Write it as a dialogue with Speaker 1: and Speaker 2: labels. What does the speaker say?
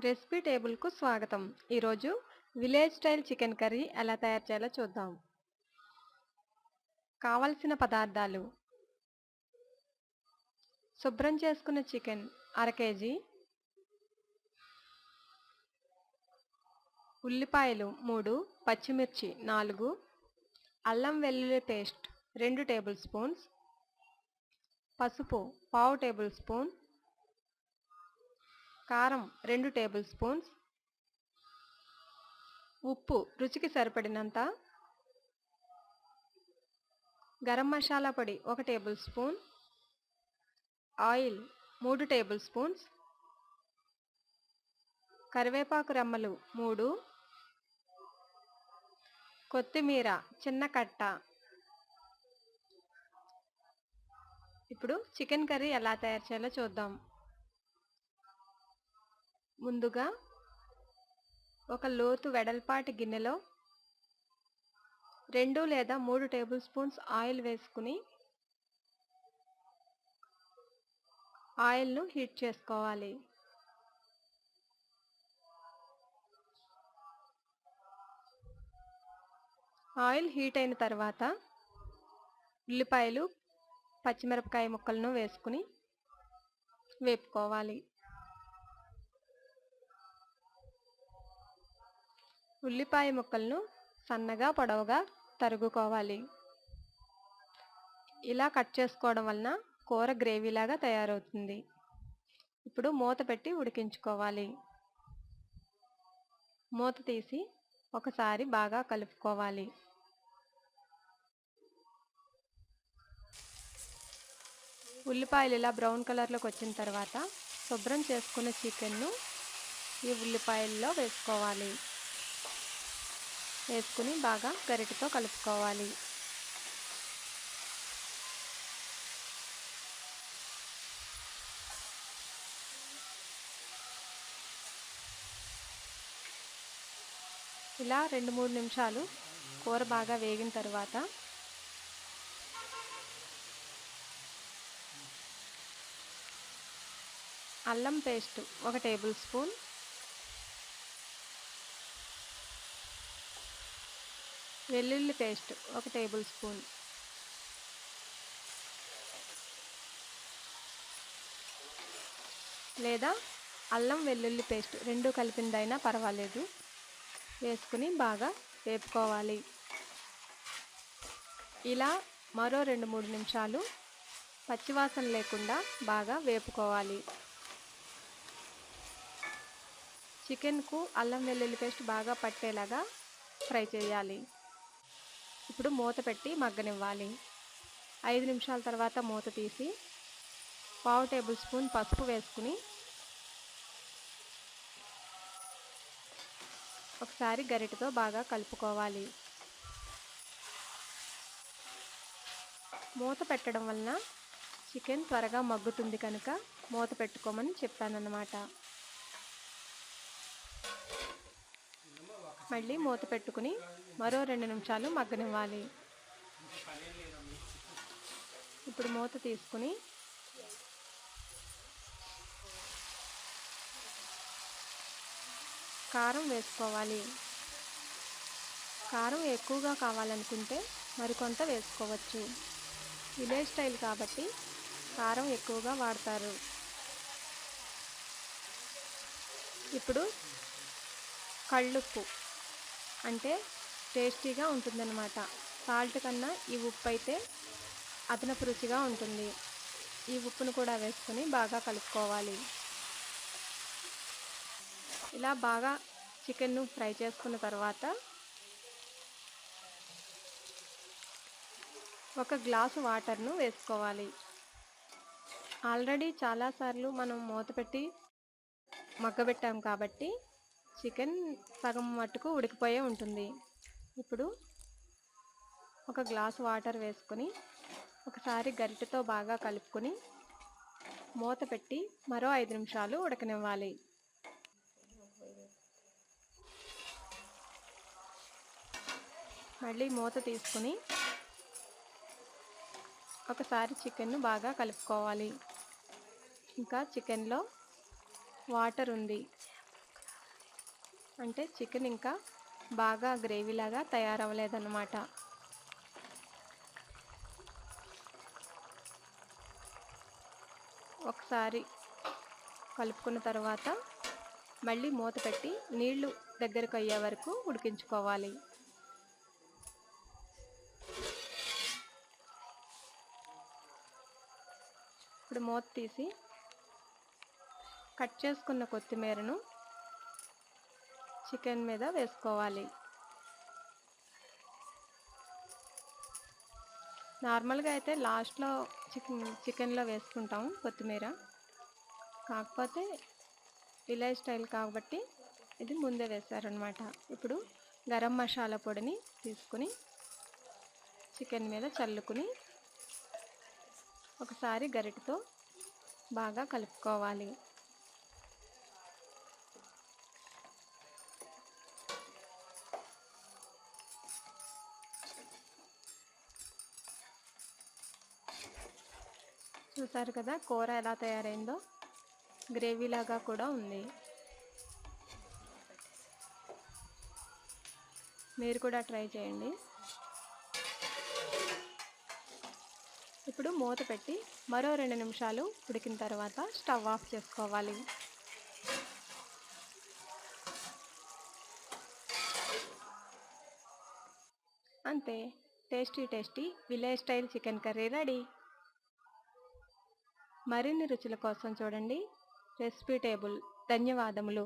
Speaker 1: Recipe టేబుల్కు స్వాగతం. ఈరోజు village style chicken curry ఎలా తయారు చేయాలో చూద్దాం. కావలసిన పదార్థాలు: శుభ్రం చేసుకున్న చికెన్ అర కేజీ, ఉల్లిపాయలు 3, పచ్చిమిర్చి 4, అల్లం వెల్లుల్లి పేస్ట్ 2 టేబుల్ స్పూన్స్, పసుపు పావు టేబుల్ స్పూన్, కారం 2 టేబుల్ స్పూన్స్, ఉప్పు రుచికి సరిపడినంత, గరం మసాలా పొడి 1 table spoon, oil 3 table spoons, కరివేపాకు రెమ్మలు 3, కొత్తిమీర చిన్న కట్ట. ఇప్పుడు చికెన్ కర్రీ ఎలా తయారు చేయాలో చూద్దాం. ముందుగా ఒక లోతు వెడల్పాటి గిన్నెలో 2 లేదా 3 టేబుల్ స్పూన్స్ ఆయిల్ వేసుకుని ఆయిల్ను హీట్ చేసుకోవాలి. ఆయిల్ హీట్ అయిన తర్వాత ఉల్లిపాయలు, పచ్చిమిరపకాయ ముక్కలను వేసుకుని వేపుకోవాలి. ఉల్లిపాయ ముక్కలను సన్నగా పొడవుగా తరుగుకోవాలి. ఇలా కట్ చేసుకోవడం వలన కూర గ్రేవీలాగా తయారవుతుంది. ఇప్పుడు మూత పెట్టి ఉడికించుకోవాలి. మూత తీసి ఒకసారి బాగా కలుపుకోవాలి. ఉల్లిపాయలు ఇలా బ్రౌన్ కలర్లోకి వచ్చిన తర్వాత శుభ్రం చేసుకున్న చికెన్ను ఈ ఉల్లిపాయల్లో వేసుకోవాలి. వేసుకుని బాగా గరిటెతో కలుపుకోవాలి. ఇలా 2-3 నిమిషాలు కూర బాగా వేగిన తర్వాత అల్లం పేస్ట్ 1 టేబుల్ స్పూన్, వెల్లుల్లి పేస్ట్ 1 టేబుల్ స్పూన్, లేదా అల్లం వెల్లుల్లి పేస్ట్ 2 కలిపిందైనా పర్వాలేదు, వేసుకుని బాగా వేపుకోవాలి. ఇలా మరో 2-3 నిమిషాలు పచ్చివాసన లేకుండా బాగా వేపుకోవాలి. చికెన్కు అల్లం వెల్లుల్లి పేస్ట్ బాగా పట్టేలాగా ఫ్రై చేయాలి. ఇప్పుడు మూత పెట్టి మగ్గనివ్వాలి. 5 నిమిషాల తర్వాత మూత తీసి పావు టేబుల్ స్పూన్ పసుపు వేసుకుని ఒకసారి గరిటెతో బాగా కలుపుకోవాలి. మూత పెట్టడం వలన చికెన్ త్వరగా మగ్గుతుంది కనుక మూత పెట్టుకోమని చెప్పానన్నమాట. మళ్ళీ మూత పెట్టుకుని మరో 2 నిమిషాలు మగ్గనివ్వాలి. ఇప్పుడు మూత తీసుకుని కారం వేసుకోవాలి. కారం ఎక్కువగా కావాలనుకుంటే మరికొంత వేసుకోవచ్చు. విలేజ్ స్టైల్ కాబట్టి కారం ఎక్కువగా వాడతారు. ఇప్పుడు కళ్ళుప్పు అంటే టేస్టీగా ఉంటుందన్నమాట. సాల్ట్ కన్నా ఈ ఉప్పు అయితే అదనపు రుచిగా ఉంటుంది. ఈ ఉప్పును కూడా వేసుకుని బాగా కలుపుకోవాలి. ఇలా బాగా చికెన్ను ఫ్రై చేసుకున్న తర్వాత 1 గ్లాసు వాటర్ను వేసుకోవాలి. ఆల్రెడీ చాలాసార్లు మనం మూత పెట్టి మగ్గబెట్టాం కాబట్టి చికెన్ సగం మట్టుకు ఉడికిపోయే ఉంటుంది. ఇప్పుడు 1 గ్లాసు వాటర్ వేసుకొని ఒకసారి గరిటెతో బాగా కలుపుకొని మూత పెట్టి మరో 5 నిమిషాలు ఉడకనివ్వాలి. మళ్ళీ మూత తీసుకుని ఒకసారి చికెన్ను బాగా కలుపుకోవాలి. ఇంకా చికెన్లో వాటర్ ఉంది. అంటే చికెన్ ఇంకా బాగా గ్రేవీలాగా తయారవ్వలేదన్నమాట. ఒకసారి కలుపుకున్న తర్వాత మళ్ళీ మూత పెట్టి నీళ్లు దగ్గరకు అయ్యే వరకు ఉడికించుకోవాలి. ఇప్పుడు మూత తీసి కట్ చేసుకున్న కొత్తిమీరను చికెన్ మీద వేసుకోవాలి. నార్మల్గా అయితే లాస్ట్లో చికెన్లో వేసుకుంటాం కొత్తిమీర, కాకపోతే విలేజ్ స్టైల్ కాబట్టి ఇది ముందే వేశారనమాట. ఇప్పుడు గరం మసాలా పొడిని తీసుకుని చికెన్ మీద చల్లుకుని ఒకసారి గరిటెతో బాగా కలుపుకోవాలి. చూసారు కదా కూర ఎలా తయారైందో, గ్రేవీలాగా కూడా ఉంది. మీరు కూడా ట్రై చేయండి. ఇప్పుడు మూత పెట్టి మరో 2 నిమిషాలు ఉడికిన తర్వాత స్టవ్ ఆఫ్ చేసుకోవాలి. అంతే, tasty village style chicken curry ready. మరిన్ని రుచుల కోసం చూడండి రెసిపీ టేబుల్. ధన్యవాదములు.